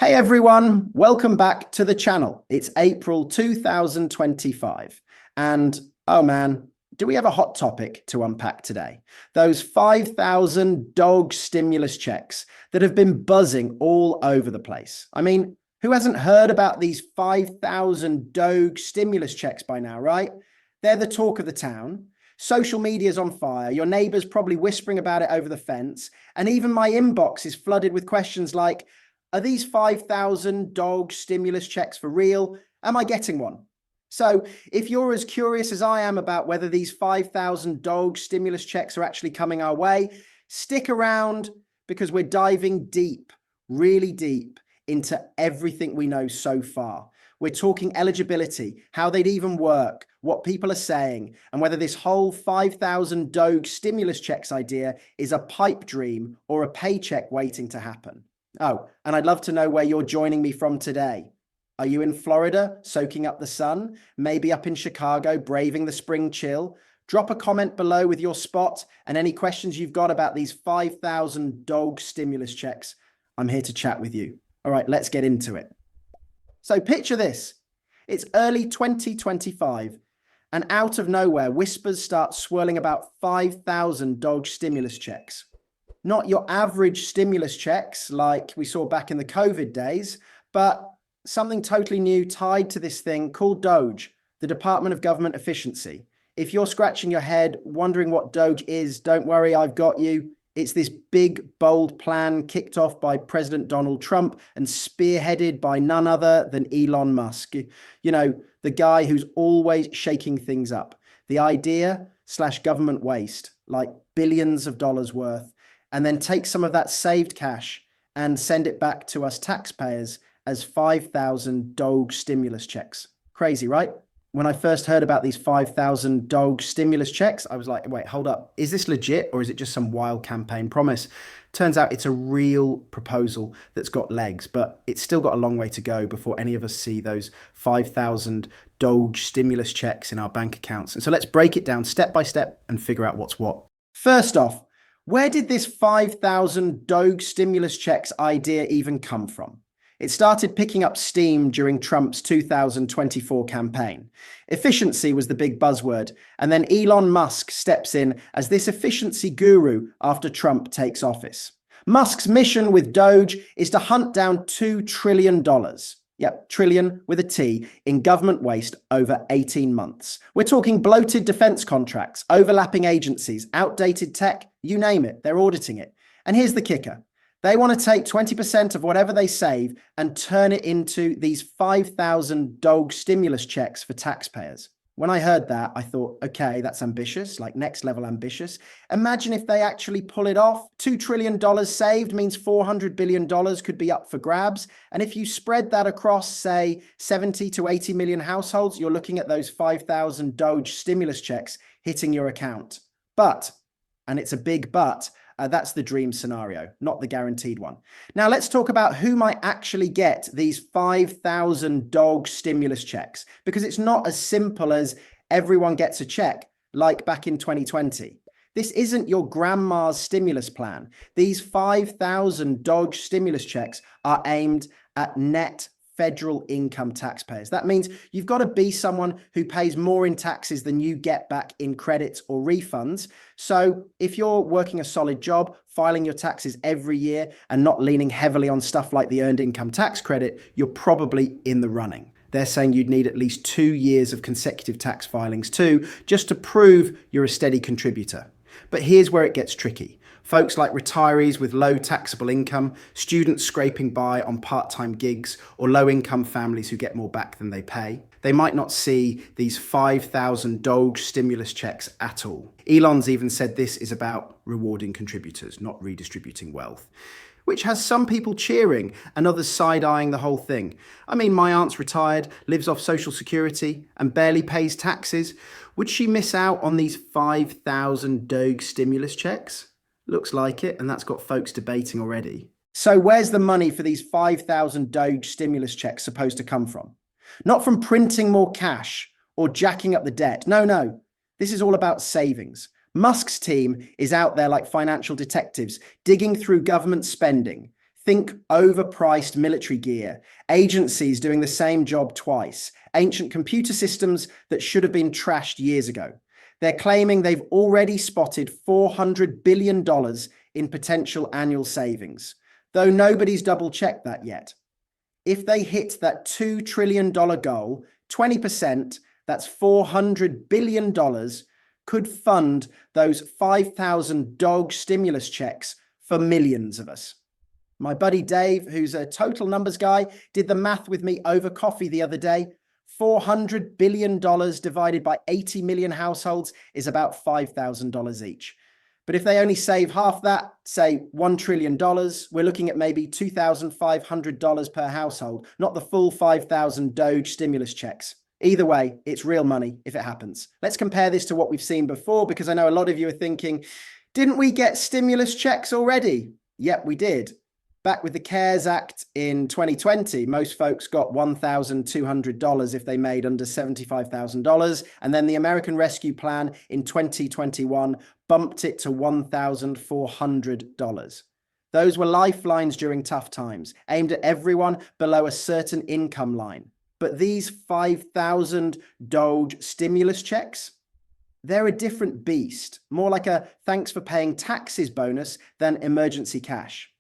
Hey everyone, welcome back to the channel. It's April 2025 and oh man, do we have a hot topic to unpack today? Those 5,000 DOGE stimulus checks that have been buzzing all over the place. I mean, who hasn't heard about these 5,000 DOGE stimulus checks by now, right? They're the talk of the town. Social media's on fire. Your neighbor's probably whispering about it over the fence. And even my inbox is flooded with questions like, are these 5,000 DOGE stimulus checks for real? Am I getting one? So if you're as curious as I am about whether these 5,000 DOGE stimulus checks are actually coming our way, stick around because we're diving deep, really deep into everything we know so far. We're talking eligibility, how they'd even work, what people are saying, and whether this whole 5,000 DOGE stimulus checks idea is a pipe dream or a paycheck waiting to happen. Oh, and I'd love to know where you're joining me from today. Are you in Florida, soaking up the sun? Maybe up in Chicago, braving the spring chill? Drop a comment below with your spot and any questions you've got about these 5,000 DOGE stimulus checks. I'm here to chat with you. All right, let's get into it. So picture this. It's early 2025, and out of nowhere, whispers start swirling about 5,000 DOGE stimulus checks. Not your average stimulus checks like we saw back in the COVID days, but something totally new tied to this thing called DOGE, the Department of Government Efficiency. If you're scratching your head, wondering what DOGE is, don't worry, I've got you. It's this big, bold plan kicked off by President Donald Trump and spearheaded by none other than Elon Musk. You know, the guy who's always shaking things up. The idea/government waste, like billions of dollars worth, and then take some of that saved cash and send it back to us taxpayers as 5,000 DOGE stimulus checks. Crazy, right? When I first heard about these 5,000 DOGE stimulus checks, I was like, wait, hold up. Is this legit or is it just some wild campaign promise? Turns out it's a real proposal that's got legs, but it's still got a long way to go before any of us see those 5,000 DOGE stimulus checks in our bank accounts. And so let's break it down step by step and figure out what's what. First off, where did this 5,000 DOGE stimulus checks idea even come from? It started picking up steam during Trump's 2024 campaign. Efficiency was the big buzzword, and then Elon Musk steps in as this efficiency guru after Trump takes office. Musk's mission with DOGE is to hunt down $2 trillion. Yep, trillion with a T, in government waste over 18 months. We're talking bloated defense contracts, overlapping agencies, outdated tech, you name it, they're auditing it. And here's the kicker. They want to take 20% of whatever they save and turn it into these 5,000 DOGE stimulus checks for taxpayers. When I heard that, I thought, okay, that's ambitious, like next level ambitious. Imagine if they actually pull it off. $2 trillion saved means $400 billion could be up for grabs. And if you spread that across, say, 70 to 80 million households, you're looking at those 5,000 DOGE stimulus checks hitting your account. But, and it's a big but, that's the dream scenario, not the guaranteed one. Now let's talk about who might actually get these 5,000 DOGE stimulus checks, because it's not as simple as everyone gets a check like back in 2020. This isn't your grandma's stimulus plan. These 5,000 DOGE stimulus checks are aimed at net federal income taxpayers. That means you've got to be someone who pays more in taxes than you get back in credits or refunds. So if you're working a solid job, filing your taxes every year and not leaning heavily on stuff like the earned income tax credit, you're probably in the running. They're saying you'd need at least 2 years of consecutive tax filings too, just to prove you're a steady contributor. But here's where it gets tricky. Folks like retirees with low taxable income, students scraping by on part-time gigs, or low-income families who get more back than they pay, they might not see these 5,000 DOGE stimulus checks at all. Elon's even said this is about rewarding contributors, not redistributing wealth, which has some people cheering and others side-eyeing the whole thing. I mean, my aunt's retired, lives off Social Security, and barely pays taxes. Would she miss out on these 5,000 DOGE stimulus checks? Looks like it, and that's got folks debating already. So where's the money for these 5,000 DOGE stimulus checks supposed to come from? Not from printing more cash or jacking up the debt. No. This is all about savings. Musk's team is out there like financial detectives, digging through government spending, Think overpriced military gear, agencies doing the same job twice, ancient computer systems that should have been trashed years ago. They're claiming they've already spotted $400 billion in potential annual savings, though nobody's double-checked that yet. If they hit that $2 trillion goal, 20%, that's $400 billion, could fund those 5,000 DOGE stimulus checks for millions of us. My buddy Dave, who's a total numbers guy, did the math with me over coffee the other day. $400 billion divided by 80 million households is about $5,000 each. But if they only save half that, say $1 trillion, we're looking at maybe $2,500 per household, not the full 5,000 DOGE stimulus checks. Either way, it's real money if it happens. Let's compare this to what we've seen before, because I know a lot of you are thinking, didn't we get stimulus checks already? Yep, we did. Back with the CARES Act in 2020, most folks got $1,200 if they made under $75,000. And then the American Rescue Plan in 2021 bumped it to $1,400. Those were lifelines during tough times, aimed at everyone below a certain income line. But these 5,000 DOGE stimulus checks, they're a different beast, more like a thanks for paying taxes bonus than emergency cash.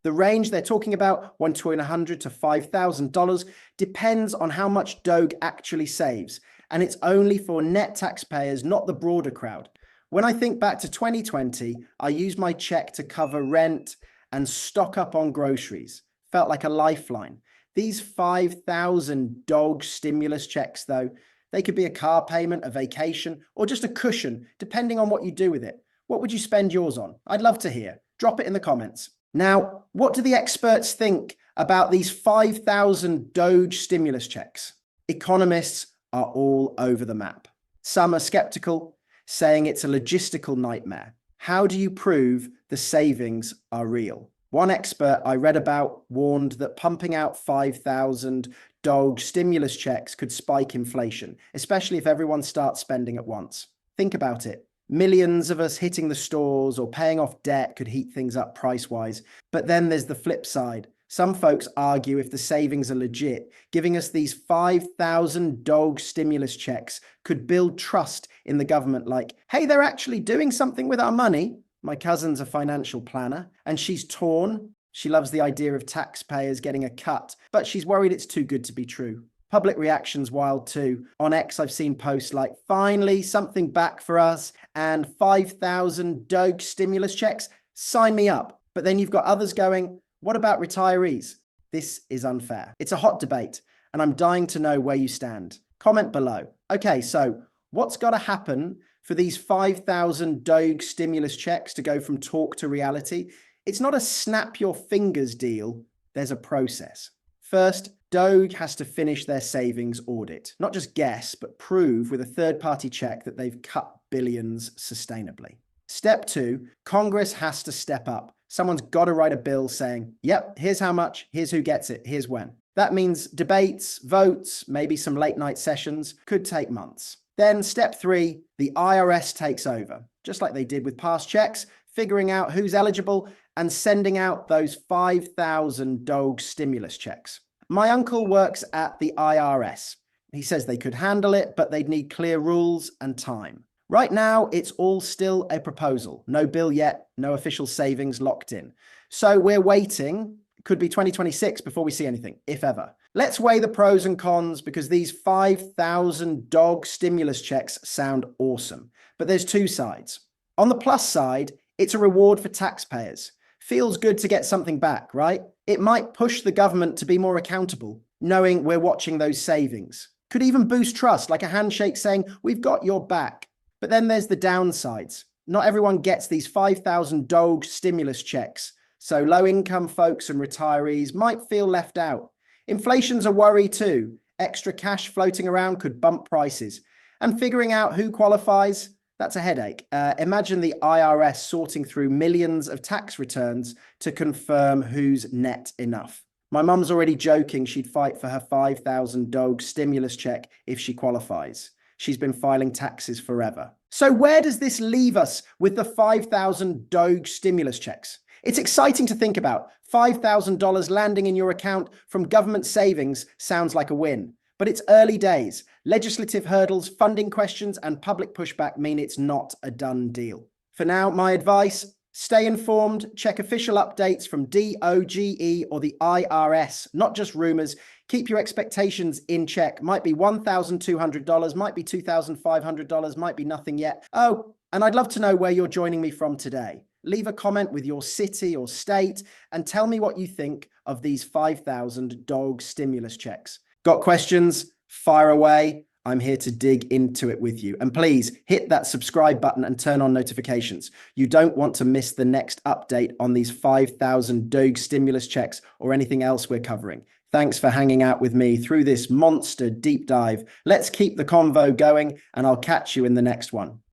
The range they're talking about, $1,200 to $5,000, depends on how much DOGE actually saves, and it's only for net taxpayers, not the broader crowd. When I think back to 2020, I used my check to cover rent and stock up on groceries. Felt like a lifeline. These 5,000 DOGE stimulus checks, though, they could be a car payment, a vacation, or just a cushion, depending on what you do with it. What would you spend yours on? I'd love to hear. Drop it in the comments. Now, what do the experts think about these 5,000 DOGE stimulus checks? Economists are all over the map. Some are skeptical, saying it's a logistical nightmare. How do you prove the savings are real? One expert I read about warned that pumping out 5,000 DOGE stimulus checks could spike inflation, especially if everyone starts spending at once. Think about it. Millions of us hitting the stores or paying off debt could heat things up price-wise. But then there's the flip side. Some folks argue if the savings are legit, giving us these 5,000 DOGE stimulus checks could build trust in the government, like, hey, they're actually doing something with our money. My cousin's a financial planner and she's torn. She loves the idea of taxpayers getting a cut, but she's worried it's too good to be true. Public reaction's wild too. On X, I've seen posts like, finally, something back for us, and 5,000 DOGE stimulus checks, sign me up. But then you've got others going, what about retirees? This is unfair. It's a hot debate, and I'm dying to know where you stand. Comment below. Okay, so what's got to happen for these 5,000 DOGE stimulus checks to go from talk to reality? It's not a snap your fingers deal. There's a process. First, DOGE has to finish their savings audit. Not just guess, but prove with a third-party check that they've cut billions sustainably. Step 2, Congress has to step up. Someone's got to write a bill saying, yep, here's how much, here's who gets it, here's when. That means debates, votes, maybe some late-night sessions could take months. Then step 3, the IRS takes over, just like they did with past checks, figuring out who's eligible and sending out those 5,000 DOGE stimulus checks. My uncle works at the IRS. He says they could handle it, but they'd need clear rules and time. Right now, it's all still a proposal. No bill yet, no official savings locked in. So we're waiting. Could be 2026 before we see anything, if ever. Let's weigh the pros and cons because these 5,000 DOGE stimulus checks sound awesome. But there's two sides. On the plus side, it's a reward for taxpayers. Feels good to get something back, right? It might push the government to be more accountable, knowing we're watching those savings. Could even boost trust, like a handshake saying, we've got your back. But then there's the downsides. Not everyone gets these 5,000 DOGE stimulus checks, so low-income folks and retirees might feel left out. Inflation's a worry too. Extra cash floating around could bump prices. And figuring out who qualifies, that's a headache. Imagine the IRS sorting through millions of tax returns to confirm who's net enough. My mum's already joking she'd fight for her 5,000 DOGE stimulus check if she qualifies. She's been filing taxes forever. So where does this leave us with the 5,000 DOGE stimulus checks? It's exciting to think about. $5,000 landing in your account from government savings sounds like a win. But it's early days. Legislative hurdles, funding questions, and public pushback mean it's not a done deal. For now, my advice: stay informed, check official updates from DOGE or the IRS, not just rumors. Keep your expectations in check. Might be $1,200, might be $2,500, might be nothing yet. Oh, and I'd love to know where you're joining me from today. Leave a comment with your city or state and tell me what you think of these 5,000 DOGE stimulus checks. Got questions? Fire away. I'm here to dig into it with you. And please hit that subscribe button and turn on notifications. You don't want to miss the next update on these 5,000 DOGE stimulus checks or anything else we're covering. Thanks for hanging out with me through this monster deep dive. Let's keep the convo going, and I'll catch you in the next one.